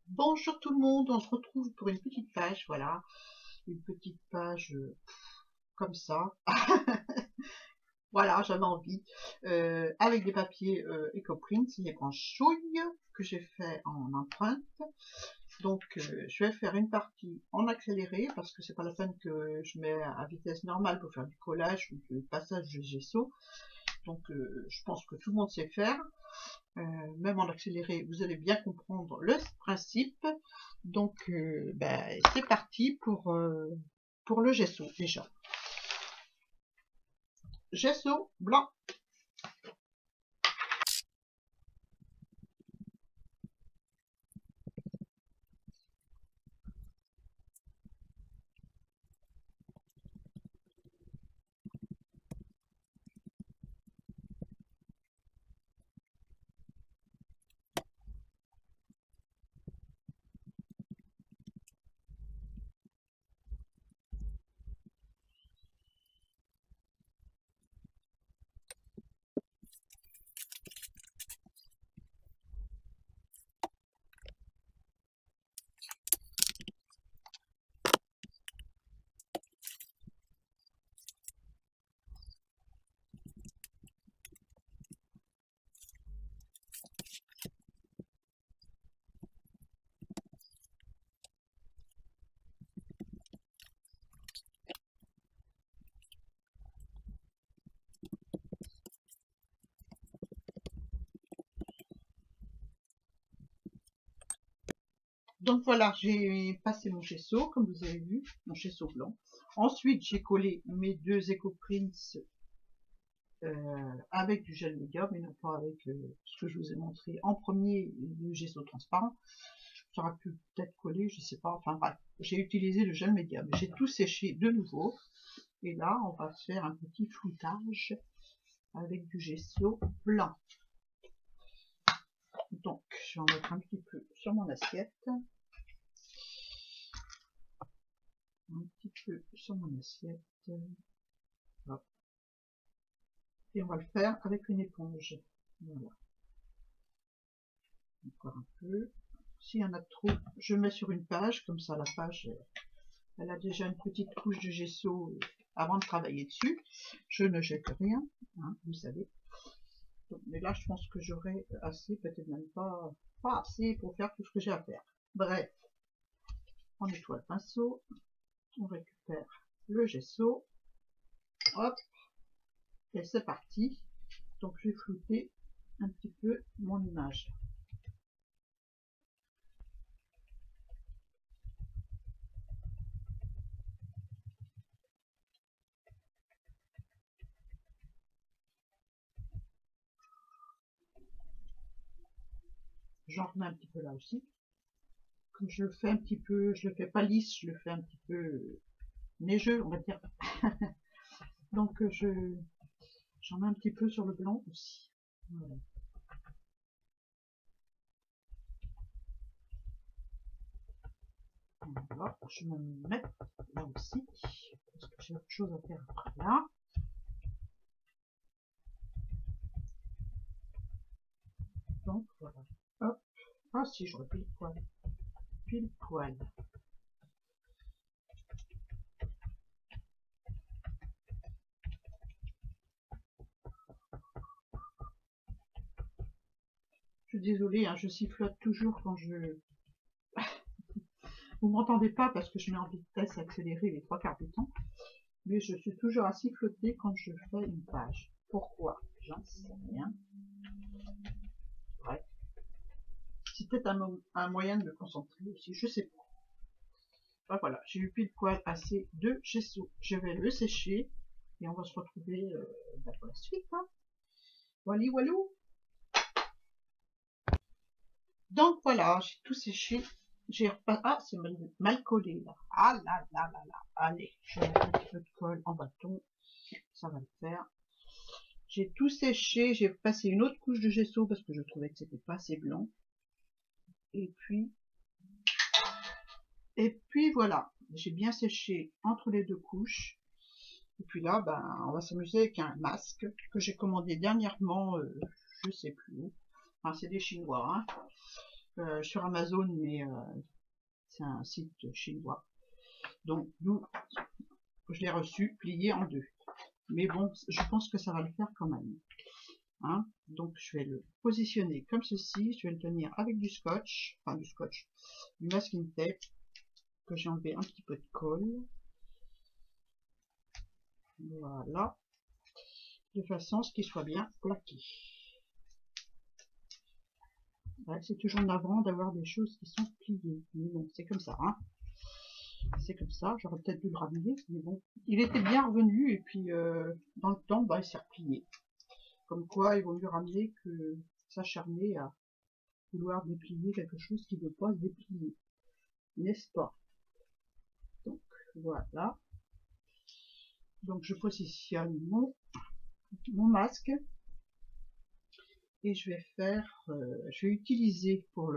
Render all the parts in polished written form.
Bonjour tout le monde, on se retrouve pour une petite page, voilà, une petite page comme ça, voilà, j'avais envie, avec des papiers EcoPrint, des branchouilles que j'ai fait en empreinte. Donc je vais faire une partie en accéléré parce que c'est pas la peine que je mets à vitesse normale pour faire du collage ou du passage de gesso. Donc je pense que tout le monde sait faire. Même en accéléré, vous allez bien comprendre le principe. Donc, c'est parti pour le gesso déjà. Gesso blanc. Donc voilà, j'ai passé mon gesso, comme vous avez vu, mon gesso blanc. Ensuite, j'ai collé mes deux EcoPrints avec du gel médium, mais non pas avec ce que je vous ai montré en premier, le gesso transparent. J'aurais pu peut-être coller, je sais pas, enfin bref, j'ai utilisé le gel médium. J'ai tout séché de nouveau, et là, on va faire un petit floutage avec du gesso blanc. Donc, je vais en mettre un petit peu sur mon assiette. Un petit peu sur mon assiette. Hop. Et on va le faire avec une éponge. Voilà. Encore un peu. S'il y en a trop, je mets sur une page. Comme ça, la page, elle a déjà une petite couche de gesso avant de travailler dessus. Je ne jette rien, hein, vous savez. Donc, mais là, je pense que j'aurai assez, peut-être même pas assez pour faire tout ce que j'ai à faire. Bref, on nettoie le pinceau. On récupère le gesso. Hop. Et c'est parti. Donc je vais flouter un petit peu mon image. J'en remets un petit peu là aussi. Comme je le fais un petit peu, je le fais pas lisse, je le fais un petit peu neigeux, on va dire. Donc j'en mets un petit peu sur le blanc aussi. Voilà. Voilà, je vais me mettre là aussi, parce que j'ai autre chose à faire après là. Donc voilà. Hop. Ah si, j'aurais pile poil. Pile poil. Je suis désolée, hein, je sifflote toujours quand je... Vous m'entendez pas parce que je mets en vitesse accélérée les trois quarts du temps. Mais je suis toujours à siffloter quand je fais une page. Pourquoi? J'en sais rien. Bref. C'est peut-être un moyen de me concentrer aussi, je sais pas. Enfin, voilà, j'ai eu pile poil assez de gesso. Je vais le sécher et on va se retrouver pour la suite. Hein. Wally walou. Donc voilà, j'ai tout séché. J'ai repas. Ah, c'est mal collé là. Ah là là là là. Allez, je vais mettre un petit peu de colle en bâton. Ça va le faire. J'ai tout séché, j'ai passé une autre couche de gesso parce que je trouvais que c'était pas assez blanc. Et puis voilà, j'ai bien séché entre les deux couches. Et puis là, on va s'amuser avec un masque que j'ai commandé dernièrement, je sais plus où. Enfin, c'est des Chinois. Hein. sur Amazon, mais c'est un site chinois. Donc, d'où je l'ai reçu plié en deux. Mais bon, je pense que ça va le faire quand même. Hein. Donc, je vais le positionner comme ceci. Je vais le tenir avec du scotch, enfin du scotch, du masking tape, que j'ai enlevé un petit peu de colle. Voilà. De façon à ce qu'il soit bien plaqué. Ouais, c'est toujours navrant d'avoir des choses qui sont pliées. Mais bon, c'est comme ça. Hein. C'est comme ça. J'aurais peut-être dû le ramener. Mais bon, il était bien revenu. Et puis, dans le temps, bah, il s'est replié. Comme quoi, il vaut mieux ramener que s'acharner à vouloir déplier quelque chose qui ne veut pas se déplier. N'est-ce pas? Donc, voilà. Donc, je positionne mon masque. Et je vais faire, je vais utiliser pour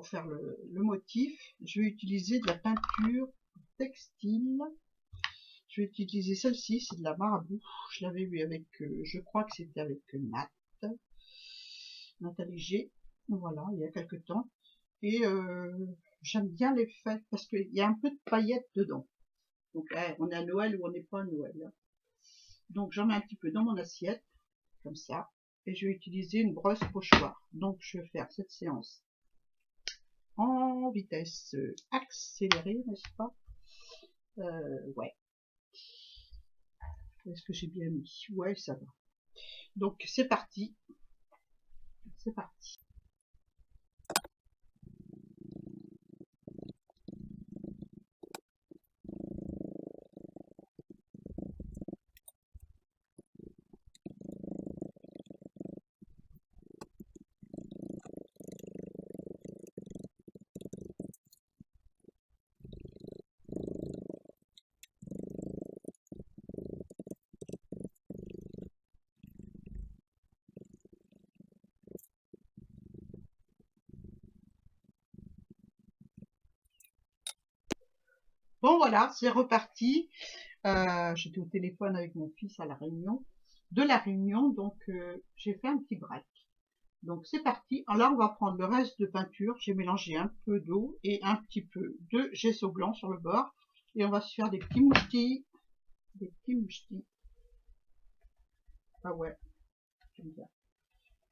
faire le motif, je vais utiliser de la peinture textile. Je vais utiliser celle-ci, c'est de la Marabout. Je l'avais vu avec, je crois que c'était avec Nathalie G. Voilà, il y a quelque temps. Et j'aime bien l'effet parce qu'il y a un peu de paillettes dedans. Donc on est à Noël ou on n'est pas à Noël. Donc j'en mets un petit peu dans mon assiette, comme ça. Et je vais utiliser une brosse pochoir. Donc je vais faire cette séance en vitesse accélérée, n'est-ce pas? Ouais. Est-ce que j'ai bien mis? Ouais, ça va. Donc c'est parti. C'est parti. Bon voilà, c'est reparti. J'étais au téléphone avec mon fils à la réunion, donc j'ai fait un petit break. Donc c'est parti. Alors là, on va prendre le reste de peinture. J'ai mélangé un peu d'eau et un petit peu de gesso blanc sur le bord. Et on va se faire des petits mouchetis. Des petits mouchetis. Ah ouais, j'aime bien.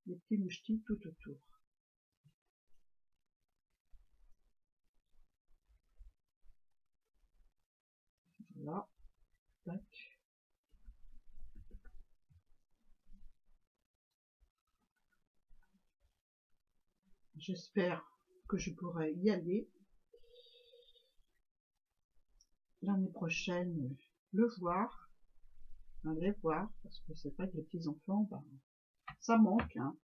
Des petits mouchetis tout autour. Voilà. Tac. J'espère que je pourrai y aller l'année prochaine, le voir, aller voir, parce que c'est vrai que les petits enfants, ben, ça manque. Hein.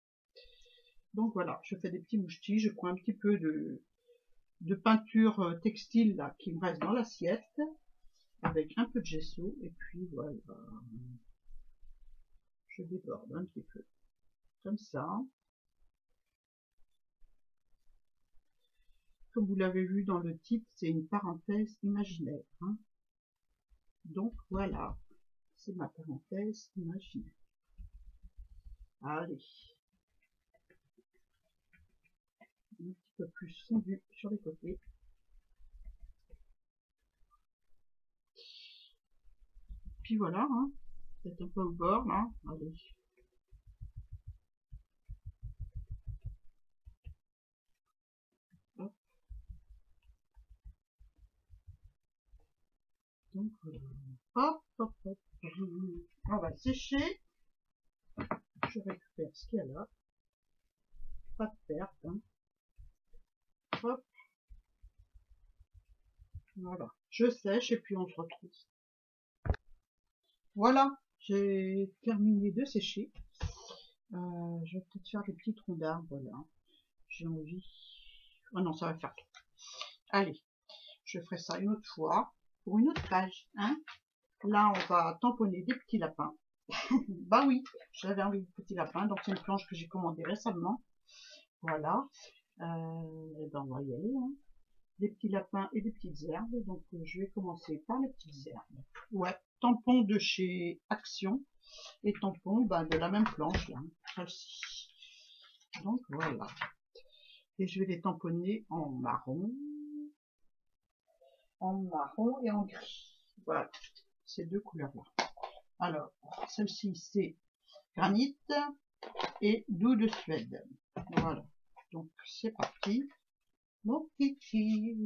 Donc voilà, je fais des petits mouchetis, je prends un petit peu de peinture textile là, qui me reste dans l'assiette, avec un peu de gesso, et puis voilà, je déborde un petit peu, comme ça. Comme vous l'avez vu dans le titre, c'est une parenthèse imaginaire. Hein. Donc voilà, c'est ma parenthèse imaginaire. Allez. Un petit peu plus fondu sur les côtés. Puis voilà, hein. Peut-être un peu au bord, là. Allez. Hop. Donc voilà. Hop, hop, hop. On va sécher. Je récupère ce qu'il y a là. Pas de perte. Hein. Hop. Voilà. Je sèche et puis on se retrouve. Voilà. J'ai terminé de sécher. Je vais peut-être faire des petits troncs d'arbres. Voilà. J'ai envie. Oh non, ça va faire tout. Allez. Je ferai ça une autre fois. Pour une autre page. Hein. Là, on va tamponner des petits lapins. Bah oui, j'avais envie de petits lapins. Donc c'est une planche que j'ai commandée récemment. Voilà. Et ben on va y aller. Hein. Des petits lapins et des petites herbes. Donc je vais commencer par les petites herbes. Ouais, tampon de chez Action et tampon de la même planche là. Celle-ci. Donc voilà. et je vais les tamponner en marron et en gris. Voilà, ces deux couleurs-là. Alors, celle-ci, c'est Granit et Doux de Suède. Voilà, donc c'est parti. Mon kiki.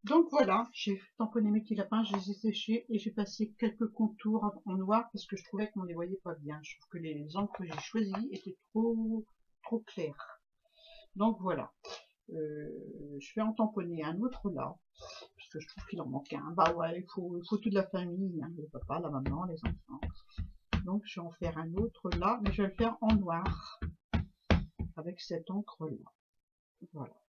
Donc voilà, j'ai tamponné mes petits lapins, je les ai séchés et j'ai passé quelques contours en noir parce que je trouvais qu'on ne les voyait pas bien. Je trouve que les encres que j'ai choisies étaient trop claires. Donc voilà, je vais en tamponner un autre là, parce que je trouve qu'il en manque un. Bah ouais, il faut toute la famille, hein, le papa, la maman, les enfants. Donc je vais en faire un autre là, mais je vais le faire en noir, avec cette encre là. Voilà.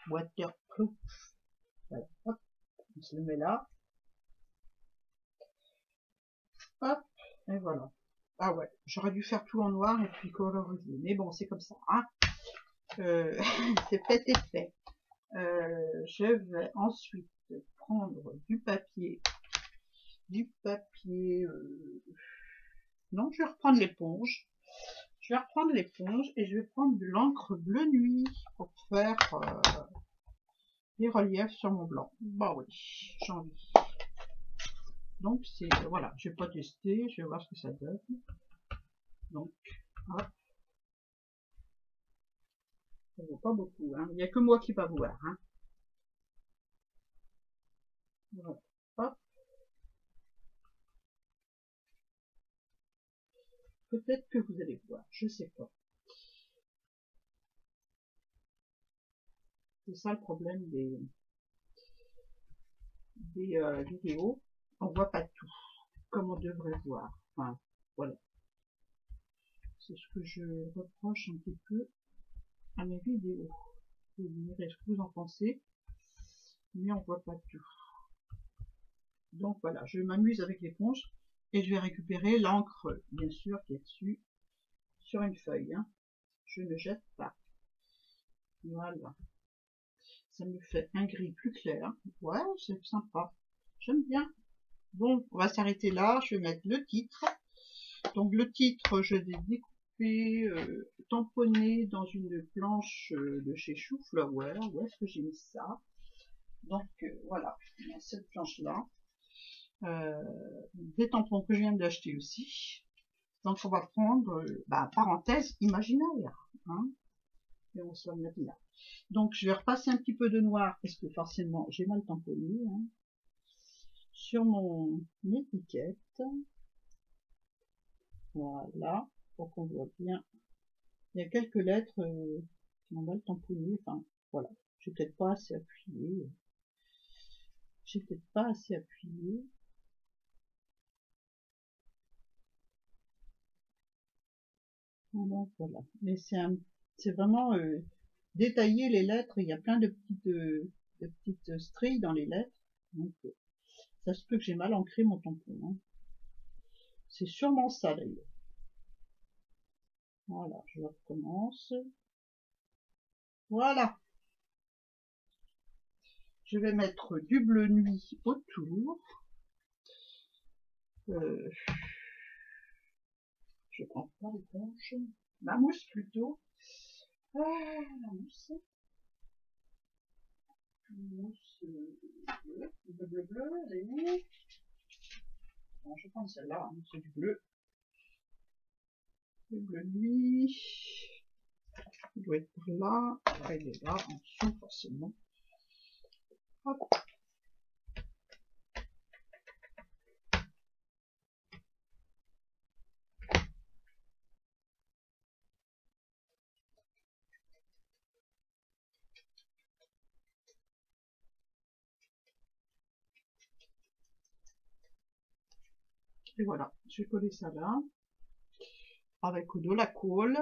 Waterproof. Voilà. Hop, on se le met là. Hop, et voilà. Ah ouais, j'aurais dû faire tout en noir et puis coloriser. Mais bon, c'est comme ça. Hein. C'est fait et fait. Je vais ensuite prendre du papier. Non, je vais reprendre l'éponge. Je vais reprendre l'éponge et je vais prendre de l'encre bleu nuit pour faire des reliefs sur mon blanc. Bah oui, j'ai envie. Donc c'est voilà, je vais pas tester, je vais voir ce que ça donne. Donc, hop. Ça vaut pas beaucoup, hein. Il n'y a que moi qui va voir. Hein. Voilà. Hop. Peut-être que vous allez voir, je sais pas. C'est ça le problème des vidéos. On voit pas tout, comme on devrait voir. Enfin, voilà. C'est ce que je reproche un petit peu à mes vidéos. Vous me direz ce que vous en pensez, mais on voit pas tout. Donc voilà, je m'amuse avec l'éponge et je vais récupérer l'encre, bien sûr, qui est dessus, sur une feuille. Hein. Je ne jette pas. Voilà. Ça me fait un gris plus clair. Ouais, c'est sympa. J'aime bien. Bon, on va s'arrêter là. Je vais mettre le titre. Donc le titre, je vais découper, tamponner dans une planche de chez Chouflower. Où est-ce que j'ai mis ça? Donc voilà, cette planche-là. Des tampons que je viens d'acheter aussi. Donc on va prendre, parenthèse imaginaire. Hein, et on se va mettre là. Donc je vais repasser un petit peu de noir parce que forcément j'ai mal tamponné. Hein, sur mon étiquette. Voilà, pour qu'on voit bien. Il y a quelques lettres qui ont mal tamponné. Enfin, voilà. J'ai peut-être pas assez appuyé. Donc voilà. Mais c'est vraiment détailler les lettres. Il y a plein de petites stries dans les lettres. Donc ça se peut que j'ai mal ancré mon tampon. Hein. C'est sûrement ça d'ailleurs. Voilà, je recommence. Voilà. Je vais mettre du bleu nuit autour. Je prends pas l'éponge. Ma mousse plutôt. La mousse. Mousse bleu, elle est où? Bon, je prends celle-là, hein, c'est du bleu. Le bleu nuit. Il doit être par là. Ah, il est là, en dessous forcément. Hop. Et voilà, je vais coller ça là, avec de la colle.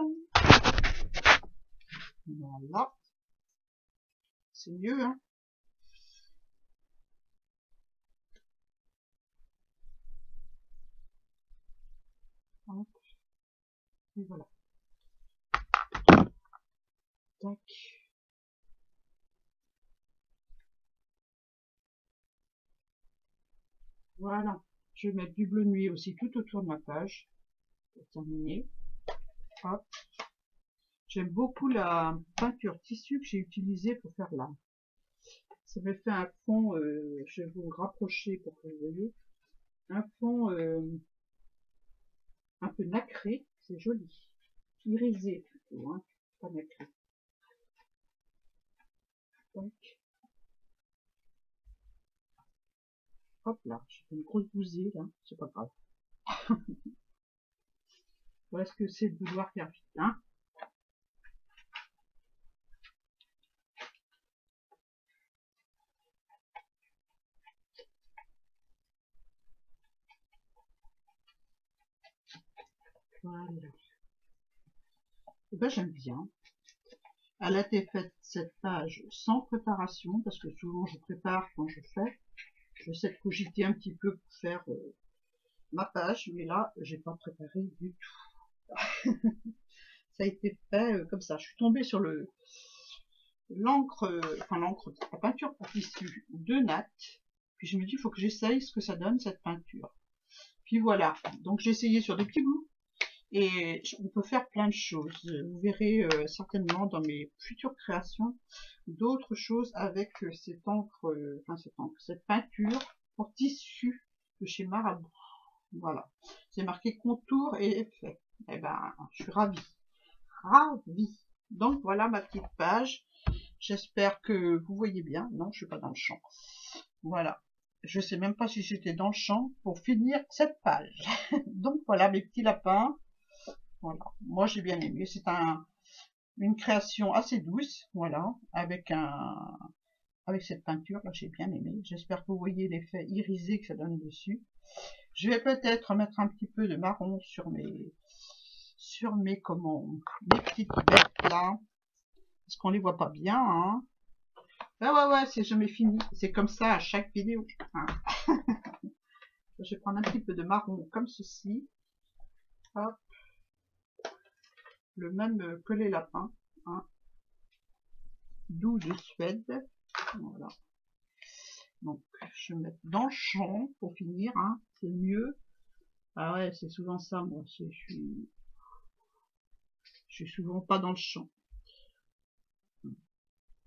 Voilà. C'est mieux, hein. Hop. Et voilà. Tac. Voilà. Je vais mettre du bleu nuit aussi tout autour de ma page. Pour terminer. Hop. J'aime beaucoup la peinture tissu que j'ai utilisée pour faire là. Ça me fait un fond, je vais vous rapprocher pour que vous voyez, un fond un peu nacré, c'est joli, irisé plutôt, hein, pas nacré. Donc, hop là, j'ai fait une grosse bousée là, c'est pas grave. Voilà ce que c'est de vouloir faire vite, hein. Voilà. Et ben, j'aime bien. Elle a été faite cette page sans préparation, parce que souvent je prépare quand je fais. J'essaie de cogiter un petit peu pour faire ma page, mais là, j'ai pas préparé du tout. Ça a été fait comme ça. Je suis tombée sur l'encre, la peinture pour tissu de Nat. Puis je me dis, il faut que j'essaye ce que ça donne cette peinture. Puis voilà. Donc j'ai essayé sur des petits bouts. Et on peut faire plein de choses. Vous verrez certainement dans mes futures créations d'autres choses avec cette encre, cette peinture pour tissu de chez Marabout. Voilà. C'est marqué contour et effet. Eh ben, je suis ravie. Ravie. Donc voilà ma petite page. J'espère que vous voyez bien. Non, je suis pas dans le champ. Voilà. Je sais même pas si j'étais dans le champ pour finir cette page. Donc voilà mes petits lapins. Voilà. Moi j'ai bien aimé. C'est une création assez douce. Voilà. Avec cette peinture là, j'ai bien aimé. J'espère que vous voyez l'effet irisé que ça donne dessus. Je vais peut-être mettre un petit peu de marron sur mes petites bêtes là, parce qu'on les voit pas bien, hein. Ouais, c'est jamais fini. C'est comme ça à chaque vidéo. Hein. Je vais prendre un petit peu de marron comme ceci. Hop. Le même que les lapins. Hein. Doux de Suède. Voilà. Donc, je vais mettre dans le champ pour finir. Hein. C'est mieux. Ah ouais, c'est souvent ça, moi. Je suis souvent pas dans le champ.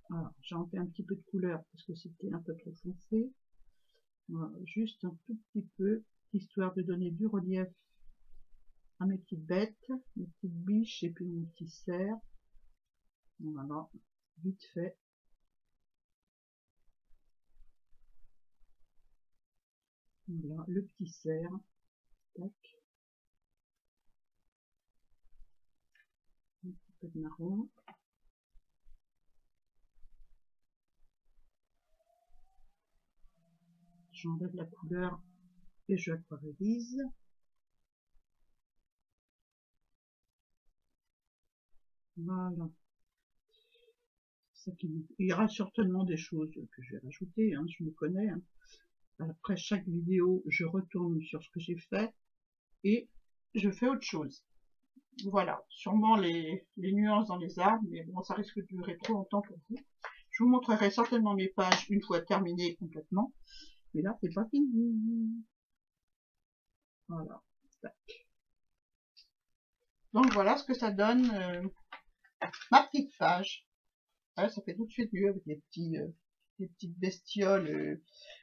Alors, j'ai enlevé un petit peu de couleur parce que c'était un peu trop foncé. Voilà, juste un tout petit peu, histoire de donner du relief à mes petites bêtes, mes petites biches et puis mon petit cerf. Voilà, vite fait. Voilà, le petit cerf. Tac. Un petit peu de marron. J'enlève la couleur et je aquarellise. Voilà. Ça qui... Il y aura certainement des choses que je vais rajouter, hein, je me connais. Hein. Après chaque vidéo, je retourne sur ce que j'ai fait et je fais autre chose. Voilà, sûrement les nuances dans les arbres, mais bon, ça risque de durer trop longtemps pour vous. Je vous montrerai certainement mes pages une fois terminées complètement. Mais là, c'est pas fini. Voilà. Donc voilà ce que ça donne, ma petite page. Voilà, ça fait tout de suite mieux avec les petites bestioles,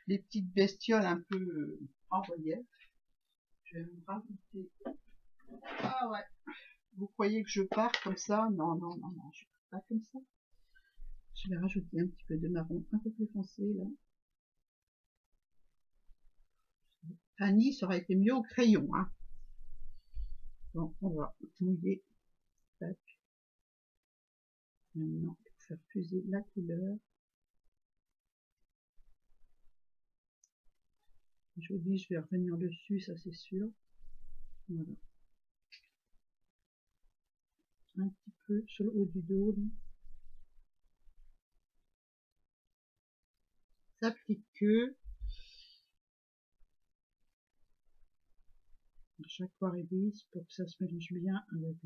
les petites bestioles un peu en relief. Je vais me rajouter. Ah ouais. Vous croyez que je pars comme ça? Non, non, non, non, je pars pas comme ça. Je vais rajouter un petit peu de marron un peu plus foncé là. Annie, ça aurait été mieux au crayon, hein. Bon, on va mouiller. Tac. Maintenant, pour faire fuser la couleur. Je vous dis, je vais revenir dessus, ça c'est sûr. Voilà. Un petit peu sur le haut du dos. Là. Sa petite queue. À chaque fois révise pour que ça se mélange bien avec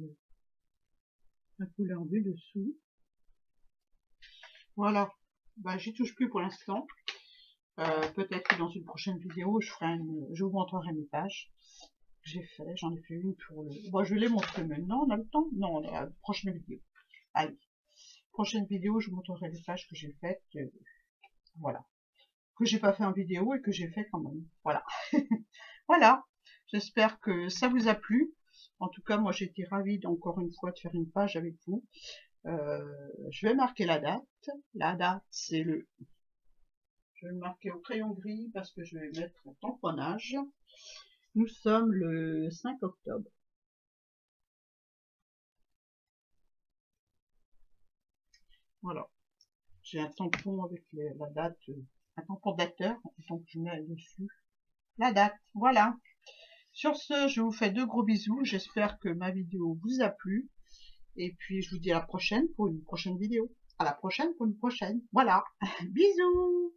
la couleur du dessous. Voilà. Bah, j'y touche plus pour l'instant. Peut-être que dans une prochaine vidéo, je vous montrerai mes pages. J'ai fait, j'en ai fait une pour le... Bon, je vais les montrer maintenant, on a le temps? Non, la prochaine vidéo. Allez, prochaine vidéo, je vous montrerai les pages que j'ai faites, voilà. Que j'ai pas fait en vidéo et que j'ai fait quand même. Voilà. Voilà. J'espère que ça vous a plu. En tout cas, moi, j'ai été ravie encore une fois de faire une page avec vous. Je vais marquer la date. La date, c'est le... Je vais le marquer au crayon gris parce que je vais mettre un tamponnage. Nous sommes le 5 octobre. Voilà. J'ai un tampon avec la date, un tampon dateur, donc je mets dessus la date. Voilà. Sur ce, je vous fais de gros bisous. J'espère que ma vidéo vous a plu. Et puis, je vous dis à la prochaine pour une prochaine vidéo. À la prochaine pour une prochaine. Voilà. Bisous.